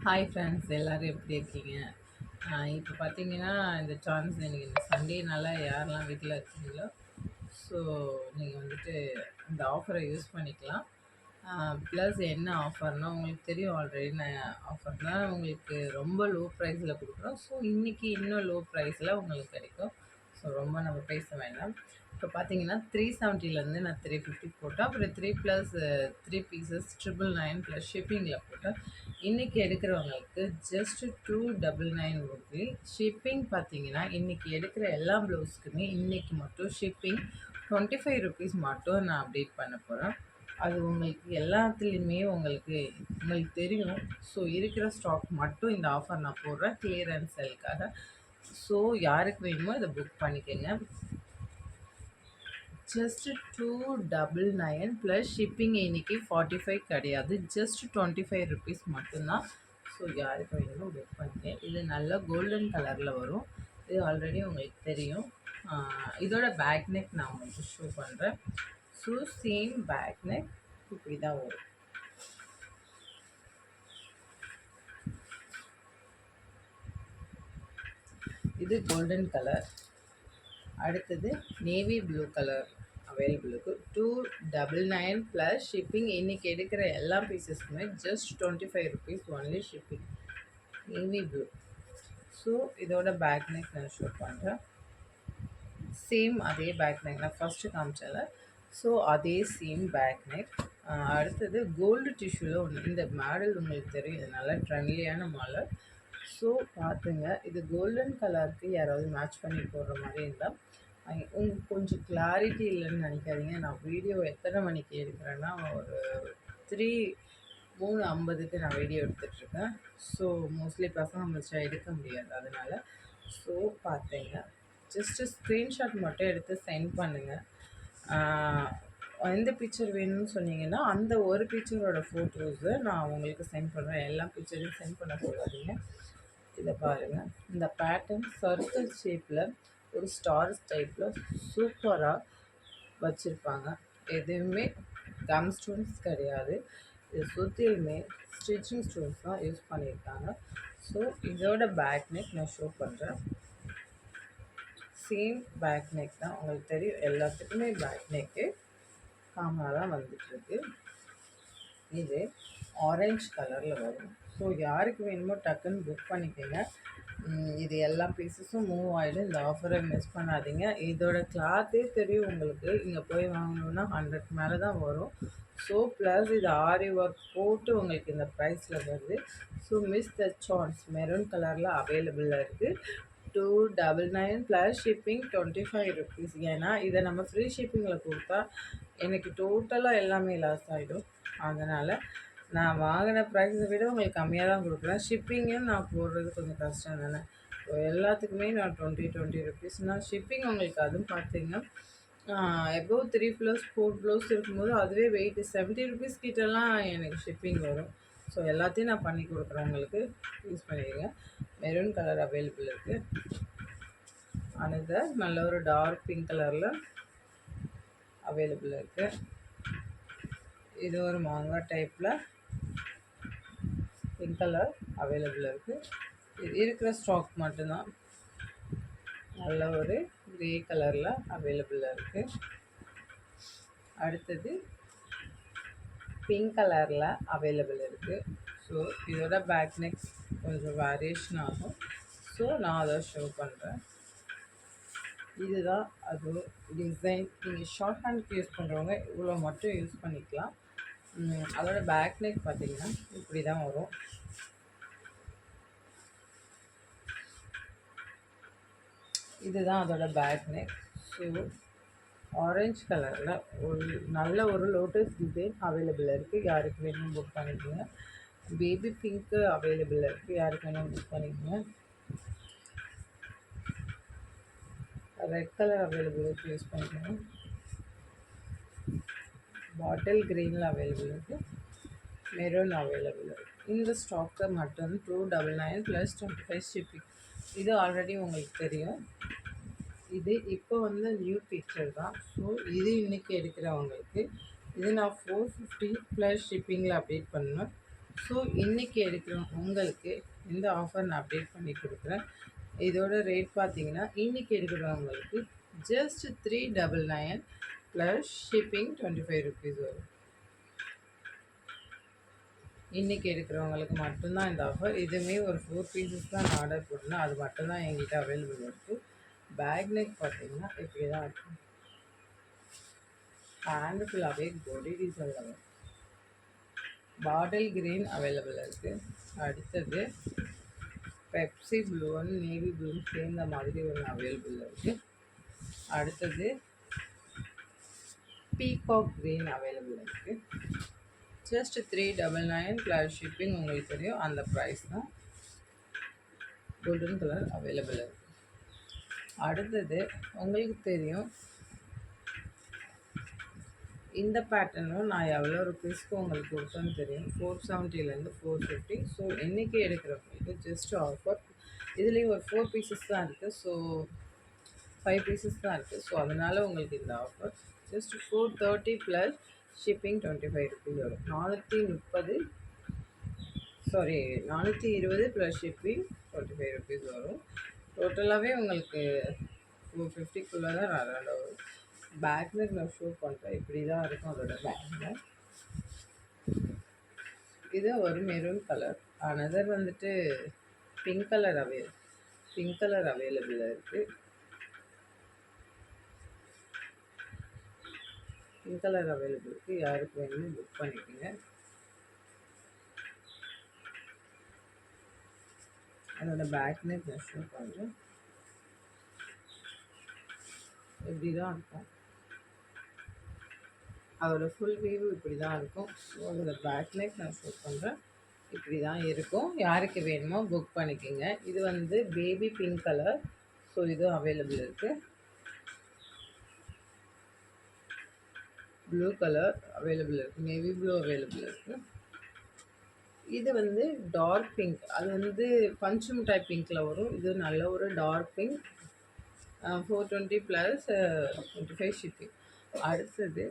Hi friends எல்லோரும் எப்படி இருக்கீங்க? இப்போ பார்த்தீங்கன்னா, இந்த சான்ஸ் எனக்கு இந்த சண்டேனால யாரெல்லாம் வீட்டில் இருக்கீங்களோ, ஸோ நீங்கள் வந்துட்டு இந்த ஆஃபரை யூஸ் பண்ணிக்கலாம். ப்ளஸ் என்ன ஆஃபர்னா, உங்களுக்கு தெரியும் ஆல்ரெடி நான் ஆஃபர்னா உங்களுக்கு ரொம்ப லோ ப்ரைஸில் குடுக்குறோம். ஸோ இன்றைக்கி இன்னும் லோ ப்ரைஸில் உங்களுக்கு கிடைக்கும். ஸோ ரொம்ப நம்ம பேச வேண்டாம். இப்போ பார்த்தீங்கன்னா 370லேருந்து நான் 350 போட்டேன். அப்புறம் 3 ப்ளஸ் 3 பீசஸ் 999 ப்ளஸ் ஷிப்பிங்கில் போட்டேன். இன்றைக்கி எடுக்கிறவங்களுக்கு ஜஸ்ட் 299 ரூபி. ஷிப்பிங் பார்த்தீங்கன்னா, இன்றைக்கி எடுக்கிற எல்லா ப்ளவுஸ்க்குமே இன்றைக்கி மட்டும் ஷிப்பிங் 25 ருபீஸ் மட்டும் நான் அப்டேட் பண்ண போகிறேன். அது உங்களுக்கு எல்லாத்துலேயுமே உங்களுக்கு தெரியும். ஸோ இருக்கிற ஸ்டாக் மட்டும் இந்த ஆஃபர் நான் போடுறேன் கிளியரன்ஸ் சேல்க்காக. ஸோ யாருக்கு வேணுமோ இதை புக் பண்ணிக்கங்க. ஜஸ்ட் 299 ப்ளஸ் ஷிப்பிங் இன்னைக்கு 45 கிடையாது. ஜஸ்ட் 25 ருபீஸ் மட்டும்தான். ஸோ யாருக்கு வேணுமோ புக் பண்ணிக்கேன். இது நல்ல கோல்டன் கலரில் வரும். இது ஆல்ரெடி உங்களுக்கு தெரியும். இதோட பேக் நெக் நான் உங்களுக்கு ஷோ பண்ணுறேன். ஸோ சேம் பேக் நெக் இப்படி தான் வரும். இது கோல்டன் கலர். அடுத்தது நேவி ப்ளூ கலர் அவைலபிள் இருக்குது. 299 ப்ளஸ் ஷிப்பிங். இன்றைக்கி எடுக்கிற எல்லா பீசஸ்க்குமே just 25 rupees only shipping. Navy blue. So இதோட பேக் நெக் நான் ஷோ பண்ணுறேன். சேம் அதே பேக் நெக் நான் ஃபஸ்ட்டு காமிச்சல. ஸோ அதே சேம் பேக் நெக். அடுத்தது கோல்டு டிஷ்யூவில் ஒன்று. இந்த மாடல் உங்களுக்கு தெரியும், இது நல்லா ட்ரெண்ட்லியான மாடல். ஸோ பார்த்துங்க, இது கோல்டன் கலருக்கு யாராவது மேட்ச் பண்ணி போடுற மாதிரி இருந்தால் உங்களுக்கு கொஞ்சம் கிளாரிட்டி இல்லைன்னு நினைக்காதீங்க. நான் வீடியோ எத்தனை மணிக்கு எடுக்கிறேன்னா, ஒரு 3:50க்கு நான் வீடியோ எடுத்துகிட்ருக்கேன். ஸோ மோஸ்ட்லி பசங்க முடிச்சா எடுக்க முடியாது, அதனால். ஸோ பார்த்துங்க, ஜஸ்ட்டு ஸ்க்ரீன்ஷாட் மட்டும் எடுத்து சென்ட் பண்ணுங்கள். எந்த பிக்சர் வேணும்னு சொன்னீங்கன்னா அந்த ஒரு பிக்சரோட ஃபோட்டோஸை நான் உங்களுக்கு சென்ட் பண்ணுறேன். எல்லா பிக்சரையும் சென்ட் பண்ண சொல்லாதீங்க. இதை பாருங்கள், இந்த பேட்டர்ன் சர்க்கிள் ஷேப்பில் ஒரு ஸ்டார்ஸ் டைப்பில் சூப்பராக வச்சுருப்பாங்க. எதுவுமே கம் ஸ்டோன்ஸ் கிடையாது. இது சுற்றிலுமே ஸ்டிச்சிங் ஸ்டோன்ஸ் தான் யூஸ் பண்ணியிருக்காங்க. ஸோ இதோட பேக் நெக் நான் ஷோ பண்ணுறேன். சேம் பேக் நெக் தான், உங்களுக்கு தெரியும் எல்லாத்துக்குமே பேக் நெக்கு காமனாக தான் வந்துட்டுருக்கு. இது ஆரஞ்சு கலரில் வரும். ஸோ யாருக்கு வேணுமோ டக்குன்னு புக் பண்ணிக்கோங்க. இது எல்லா பீஸஸும் மூவ் ஆகிடும். இந்த ஆஃபரை மிஸ் பண்ணாதீங்க. இதோட கிளாத்தே தெரியும் உங்களுக்கு. இங்கே போய் வாங்கணுன்னா 100 மேலே தான் வரும். ஸோ ப்ளஸ் இது ஆரி ஒர்க் போட்டு உங்களுக்கு இந்த ப்ரைஸில் வருது. So miss the chance. Maroon கலரில் அவைலபிளாக இருக்குது. 299 ப்ளஸ் ஷிப்பிங் 25 ருபீஸ். ஏன்னா இதை நம்ம ஃப்ரீ ஷிப்பிங்கில் கொடுத்தா எனக்கு டோட்டலாக எல்லாமே லாஸ் ஆகிடும். அதனால் நான் வாங்கின ப்ரைஸை விட உங்களுக்கு கம்மியாக தான் கொடுக்குறேன். ஷிப்பிங்கும் நான் போடுறது கொஞ்சம் கஷ்டம் தானே. ஸோ எல்லாத்துக்குமே நான் 20 ருபீஸ்னால் ஷிப்பிங் உங்களுக்கு அதுவும் பார்த்தீங்கன்னா எபோவ் 3 ப்ளஸ் 4 ப்ளவுஸ் இருக்கும்போது அதுவே வெயிட் 70 ருபீஸ் கிட்டலாம் எனக்கு ஷிப்பிங் வரும். ஸோ எல்லாத்தையும் நான் பண்ணி கொடுக்குறேன், உங்களுக்கு யூஸ் பண்ணிடுங்க. மெரூன் கலர் அவைலபிள் இருக்குது. அனதர் நல்ல ஒரு டார்க் பிங்க் கலரில் அவைலபிள் இருக்குது. இது ஒரு மாங்காய் டைப்பில் பிங்க் கலர் அவைலபிள் இருக்குது. இது இருக்கிற ஸ்டாக் மட்டும்தான். நல்ல ஒரு க்ரே கலரில் அவைலபிளாக இருக்குது. அடுத்தது பிங்க் கலரில் அவைலபிள் இருக்குது. ஸோ இதோட பேக் நெக்ஸ் கொஞ்சம் வேரியேஷன் ஆகும். ஸோ நான் அதை ஷோ பண்ணுறேன். இதுதான் அது டிசைன். நீங்கள் ஷார்ட் ஹேண்டுக்கு யூஸ் பண்ணுறவங்க இவ்வளோ மட்டும் யூஸ் பண்ணிக்கலாம். அதோட பேக் நெக் பார்த்திங்கன்னா இப்படி தான் வரும். இதுதான் அதோட பேக் நெக். ஸோ ஆரஞ்சு கலரில் ஒரு நல்ல ஒரு லோட்டஸ் டிசைன் அவைலபிள் இருக்குது. யாருக்கு வேணும் புக் பண்ணிக்கோங்க. பேபி பிங்க்கு அவைலபிள் இருக்குது. யாருக்கு வேணும் புக் பண்ணிக்கோங்க. ரெட் கலர் அவைலபிள் இருக்குது, யூஸ் பண்ணிக்கோங்க. பாட்டில் க்ரீனில் அவைலபிள் இருக்குது. மெரூன் அவைலபிள் இருக்குது. இந்த ஸ்டாக்கை மட்டும் 299 ப்ளஸ் 25 ஷிப்பிங். இது ஆல்ரெடி உங்களுக்கு தெரியும். இது இப்போ வந்து நியூ பிக்சர் தான். ஸோ இது இன்றைக்கி எடுக்கிறவங்களுக்கு இது நான் 450 ப்ளஸ் ஷிப்பிங்கில் அப்டேட் பண்ணேன். ஸோ இன்றைக்கி எடுக்கிறோம் உங்களுக்கு இந்த ஆஃபர் நான் அப்டேட் பண்ணி கொடுக்குறேன். இதோட ரேட் பார்த்தீங்கன்னா இன்றைக்கி எடுக்கிறவங்களுக்கு ஜஸ்ட் 399 ப்ளஸ் ஷிப்பிங் 25 ருபீஸ் வரும். இன்றைக்கி எடுக்கிறவங்களுக்கு மட்டும்தான் இந்த ஆஃபர். இதுவுமே ஒரு 4 பீசஸ் தான் நான் ஆர்டர் போட்டேன், அது மட்டும்தான் எங்கள்கிட்ட அவைலபிள் இருக்குது. பேக் நெக் பார்த்தீங்கன்னா இப்படி தான் இருக்கும். ஹேண்டு ஃபுல்லாகவே கொடி டீசல் வரும். பாட்டில் கிரீன் அவைலபிள் இருக்குது. அடுத்தது பெப்சி ப்ளூ ஒன்று நேவி ப்ளூ சேர்ந்த மாதிரி ஒன்று அவைலபிள் இருக்குது. அடுத்தது பீகாக் க்ரீன் அவைலபிள் இருக்குது. Just 399 plus shipping. உங்களுக்கு தெரியும் அந்த ப்ரைஸ் தான். கோல்டன் கலர் அவைலபிள் இருக்குது. அடுத்தது உங்களுக்கு தெரியும் இந்த பேட்டர்னும் நான் எவ்வளோ ருபீஸ்க்கு உங்களுக்கு கொடுத்தேன்னு தெரியும். 470லேருந்து 450. ஸோ இன்றைக்கி எடுக்கிறவங்களுக்கு ஜஸ்ட் ஆஃபர். இதுலேயும் ஒரு 4 பீசஸ் தான் இருக்குது. ஸோ 5 பீசஸ் தான் இருக்குது. ஸோ அதனால் உங்களுக்கு இந்த offer just 430 plus shipping 25 rupees வரும். 420 ப்ளஸ் ஷிப்பிங் 25 ருபீஸ் வரும். டோட்டலாகவே உங்களுக்கு 450க்குள்ளே தான் அரௌண்ட் வரும். பேக்கில் நான் ஷோ பண்ணுறேன். இப்படி தான் இருக்கும் அதோட பேக்கில். இது ஒரு மெரூன் கலர். அனதர் வந்துட்டு பிங்க் கலர் அவைலபிளாக இருக்குது. பிங்க் கலர் அவைலபிள் இருக்குது. யாருக்கு வேணுமோ புக் பண்ணிக்கோங்க. அதோட பேக் நெக் நான் ஷோ பண்ணுறேன். இப்படி தான் இருக்கும். அதோட ஃபுல் வியூ இப்படி தான் இருக்கும். ஸோ அதோட பேக் நெக் நான் ஷோ பண்ணுறேன். இப்படி தான் இருக்கும். யாருக்கு வேணுமோ புக் பண்ணிக்கோங்க. இது வந்து பேபி பிங்க் கலர். ஸோ இதுவும் அவைலபிள் இருக்குது. ப்ளூ கலர் அவைலபிள் இருக்குது. நேவி ப்ளூ அவைலபிள் இருக்குது. இது வந்து டார்க் பிங்க். அது வந்து பஞ்சு மிட்டாய் பிங்க்கில் வரும். இது நல்ல ஒரு டார்க் பிங்க். 420 plus 25 shipping. அடுத்தது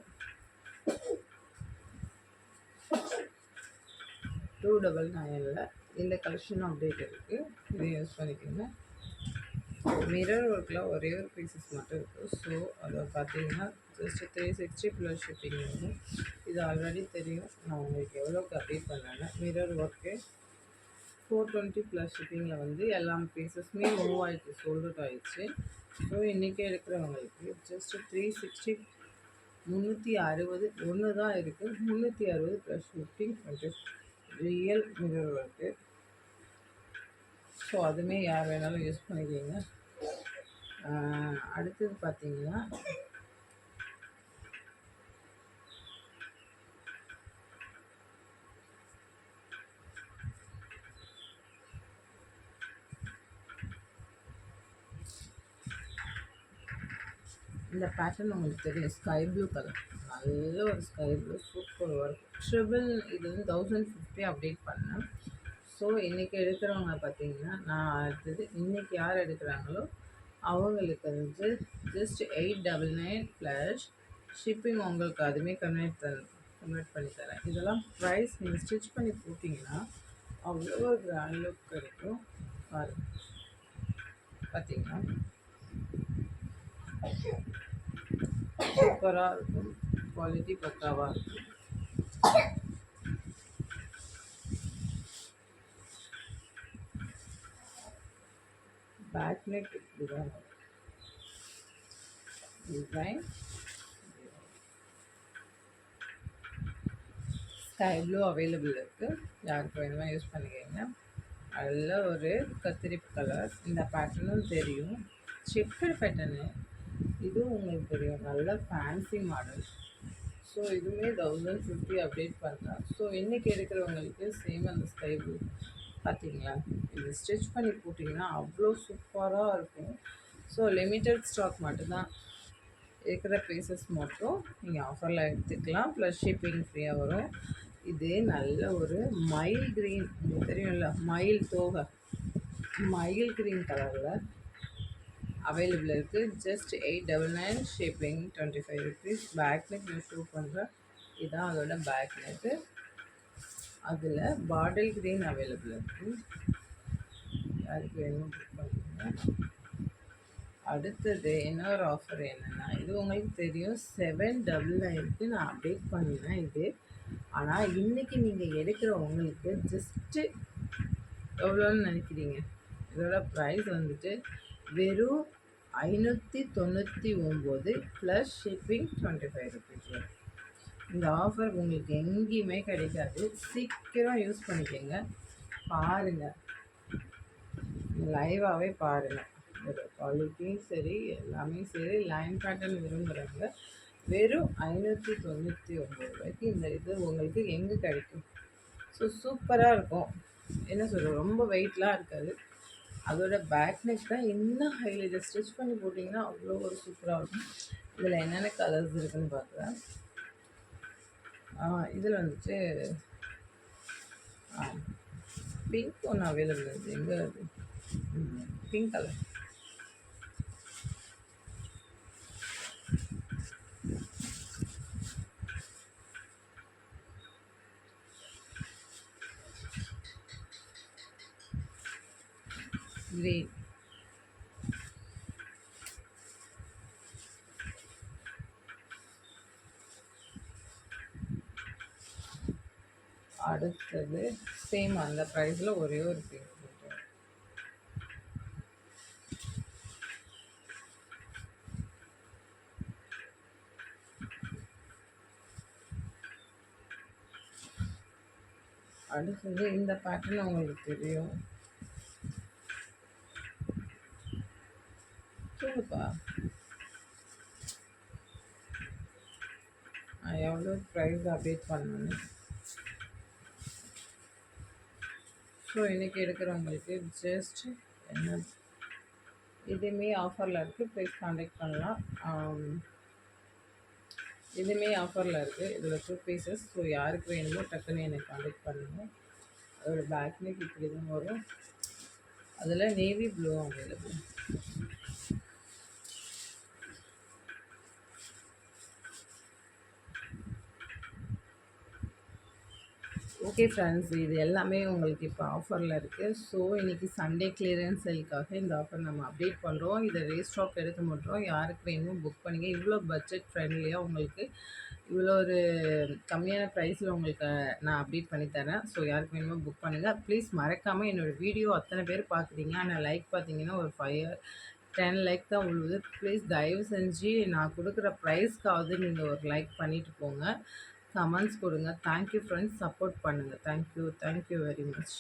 299ல் இந்த கலெக்ஷன் அப்டேட் இருக்குது. இதை யூஸ் பண்ணிக்கோங்க. மிரர் ஒர்க்கில் ஒரே ஒரு பீசஸ் மட்டும் இருக்குது. ஸோ அதை பார்த்தீங்கன்னா ஜஸ்ட் 360 ப்ளஸ் ஷிப்பிங் வரும். இது ஆல்ரெடி தெரியும். நான் உங்களுக்கு எவ்வளோக்கு அப்டேட் பண்ணேன்னா மிரர் ஒர்க்கு 420 ப்ளஸ் ஷிப்பிங்கில் வந்து எல்லா பீசஸுமே மூவ் ஆகிடுச்சு, சோல்ட் அவுட் ஆகிடுச்சு. ஸோ இன்றைக்கி எடுக்கிறவங்களுக்கு ஜஸ்ட் 360 360 ஒன்று தான் இருக்குது. 360 plus shipping 20 real mirror work. So அதுவுமே யார் வேணாலும் யூஸ் பண்ணிக்கிங்க. அடுத்தது பார்த்தீங்கன்னா இந்த பேட்டர்ன் உங்களுக்கு தெரியும். ஸ்கை ப்ளூ கலர், நல்ல ஒரு sky blue, super work. Triple இது வந்து 1050 அப்டேட் பண்ணேன். ஸோ இன்றைக்கி எடுக்கிறவங்க பார்த்தீங்கன்னா நான் அடுத்தது இன்றைக்கி யார் எடுக்கிறாங்களோ அவங்களுக்கு வந்து ஜஸ்ட் 899 ப்ளஸ் ஷிப்பிங். உங்களுக்கு அதுவுமே கன்வெர்ட் பண்ணி தரேன். இதெல்லாம் ப்ரைஸ் நீங்கள் ஸ்டிச் பண்ணி போட்டிங்கன்னா அவ்வளோ கிராண்ட் லுக் கிடைக்கும். பார்த்தீங்கன்னா சூப்பராக இருக்கும். குவாலிட்டி பக்காவாக இருக்கும். பேக் நெக் இப்படி தான் டிசைன். ஸ்கை ப்ளூ அவைலபிள் இருக்குது. யாருக்கு வேணுமா யூஸ் பண்ணிக்கோங்க. நல்ல ஒரு கத்திரிப்பு கலர். இந்த பேட்டர்னும் தெரியும். செக்கர் பேட்டர்னு இதுவும் உங்களுக்கு தெரியும். நல்ல ஃபேன்சி மாடல். ஸோ இதுவுமே 1050 அப்டேட் பண்ணுறேன். ஸோ இன்றைக்கி எடுக்கிறவங்களுக்கு சேம் அந்த ஸ்கை ப்ளூ பார்த்தீங்களா, இது ஸ்டிச் பண்ணி போட்டிங்கன்னா அவ்வளோ சூப்பராக இருக்கும். ஸோ லிமிட்டட் ஸ்டாக் மட்டும்தான் இருக்கிற பீசஸ் மட்டும் நீங்கள் ஆஃபரில் எடுத்துக்கலாம். ப்ளஸ் ஷிப்பிங் ஃப்ரீயாக வரும். இது நல்ல ஒரு மயில் க்ரீன், உங்களுக்கு தெரியும்ல, மயில் தோகை, மயில் க்ரீன் கலரில் அவைலபிள் இருக்குது. Just 899 shipping 25 rupees. Back neck நான் ஷூ பண்ணுறேன். இதுதான் அதோட பேக் நெக்கு. அதில் பாட்டில் க்ரீன் அவைலபிள் இருக்குது. யாருக்கு வேணும் புக் பண்ணுங்க. அடுத்தது இன்னொரு ஆஃபர் என்னென்னா, இது உங்களுக்கு தெரியும் 799க்கு நான் அப்டேட் பண்ணினேன் இது. ஆனால் இன்றைக்கி நீங்கள் எடுக்கிற உங்களுக்கு ஜஸ்ட்டு எவ்வளோன்னு நினைக்கிறீங்க? இதோட ப்ரைஸ் வந்துட்டு வெறும் 599 ப்ளஸ் ஷிப்பிங் 25 ருபீஸ் வரும். இந்த ஆஃபர் உங்களுக்கு எங்கேயுமே கிடைக்காது. சீக்கிரம் யூஸ் பண்ணிக்கோங்க. பாருங்கள், லைவாகவே பாருங்கள். ஒரு குவாலிட்டியும் சரி, எல்லாமே சரி. லைன் பேட்டர்ன் விரும்புகிறவங்க வெறும் 599 ரூபாய்க்கு இந்த இது உங்களுக்கு எங்கே கிடைக்கும்? ஸோ சூப்பராக இருக்கும். என்ன சொல்கிறது, ரொம்ப வெயிட்லாம் இருக்காது. அதோட பேக் நெக் தான் இன்னும் ஹைலைட். ஸ்டிச் பண்ணி போட்டிங்கன்னா அவ்வளோ ஒரு சூப்பராக இருக்கும். இதில் என்னென்ன கலர்ஸ் இருக்குதுன்னு பார்க்குறேன். இதில் வந்துட்டு பிங்க் ஒன்று அவைலபிள் இருக்குது. எங்கே அது? Pink colour. கிரீன். அடுத்தது சேம் அந்த ப்ரைஸில் ஒரே ஒரு பிங்க். அடுத்தது இந்த பேட்டர்ன் உங்களுக்கு தெரியும். சொல்லுப்பா, எவ்வளோ ப்ரைஸ் அப்டேட் பண்ணணும். ஸோ இன்றைக்கி எடுக்கிறவங்களுக்கு ஜஸ்ட் என்ன இதுவுமே ஆஃபரில் இருக்குது. ப்ளீஸ் கான்டாக்ட் பண்ணலாம். இதுவுமே ஆஃபரில் இருக்குது. இதில் 2 பீசஸ். ஸோ யாருக்கு வேணுமோ டக்குன்னு எனக்கு கான்டாக்ட் பண்ணுங்கள். அதோடய பேக் நெக் இப்படி தான் வரும். அதில் navy blue available. Okay friends, இது எல்லாமே உங்களுக்கு இப்போ ஆஃபரில் இருக்குது. ஸோ இன்றைக்கி சண்டே கிளியரன்ஸ் சேலுக்காக இந்த ஆஃபர் நம்ம அப்டேட் பண்ணுறோம். இதை ரீஸ்டாக் எடுக்க மாட்டோம். யாருக்கு வேணுமோ புக் பண்ணிங்க. இவ்வளோ பட்ஜெட் ஃப்ரெண்ட்லியாக உங்களுக்கு இவ்வளோ ஒரு கம்மியான ப்ரைஸில் உங்களுக்கு நான் அப்டேட் பண்ணி தரேன். ஸோ யாருக்கு வேணுமோ புக் பண்ணுங்கள். ப்ளீஸ் மறக்காமல் என்னோடய வீடியோ அத்தனை பேர் பார்க்குறீங்க. ஆனால் லைக் பார்த்தீங்கன்னா ஒரு 10 லைக் தான் உழுவுது. ப்ளீஸ் தயவு செஞ்சு நான் கொடுக்குற ப்ரைஸ்க்காவது நீங்கள் ஒரு லைக் பண்ணிவிட்டு போங்க. கமெண்ட்ஸ் கொடுங்க. தேங்க்யூ ஃப்ரெண்ட்ஸ், சப்போர்ட் பண்ணுங்கள். Thank you very much.